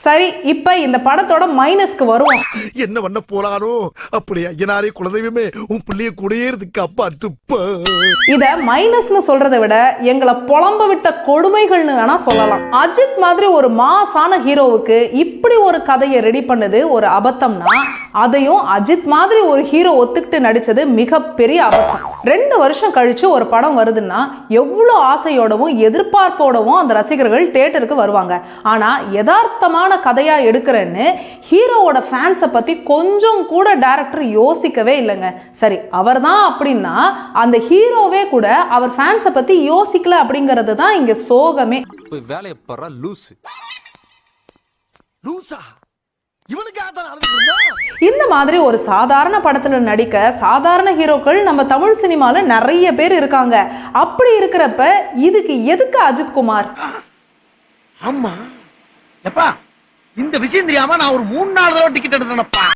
சரி, இப்ப இந்த படத்தோட மைனஸ்க்கு வருவோம். என்ன பண்ண போறானோ அப்படியே ஐயனாரே குலதெய்வமே உன் பிள்ளைய குடியேறதுக்கு அப்பா துப்ப. இத மைனஸ்னு சொல்றதை விட எங்களை புலம்ப விட்ட கொடுமைகள்னு வேணா சொல்லலாம். அஜித் மாதிரி ஒரு மாசான ஹீரோவுக்கு இப்படி ஒரு கதையை ரெடி பண்ணது ஒரு அபத்தம்னா, அதையும் அஜித் மாதிரி ஒரு ஹீரோ ஒத்துக்கிட்டு நடிச்சது மிகப்பெரிய அபத்தம். 2 வருஷம் கழிச்சு ஒரு படம் வருதுன்னா எவ்வளவு ஆசையோடவும் எதிர்பார்ப்போடவும் அந்த ரசிகர்கள் தியேட்டருக்கு வருவாங்க. ஆனா யதார்த்தமான கதையா எடுக்கிறேன்னு ஹீரோவோட ஃபேன்ஸை பத்தி கொஞ்சம் கூட டைரக்டர் யோசிக்கவே இல்லைங்க. சரி, அவர் தான் அப்படின்னா அந்த ஹீரோவே கூட அவர் ஃபேன்ஸை பத்தி யோசிக்கல அப்படிங்கிறது தான் இங்க சோகமே. வேலையை பாரு லூசு. லூசா இந்த மாதிரி ஒரு சாதாரண படத்துல நடிக்க சாதாரண ஹீரோக்கள் நம்ம தமிழ் சினிமால நிறைய பேர் இருக்காங்க. அப்படி இருக்கிறப்ப இதுக்கு எதுக்கு அஜித் குமார்? ஆமா எப்பா, இந்த விஷயம் தெரியாம நான் ஒரு 3-4 தடவை டிக்கெட் எடுத்தேனப்பா.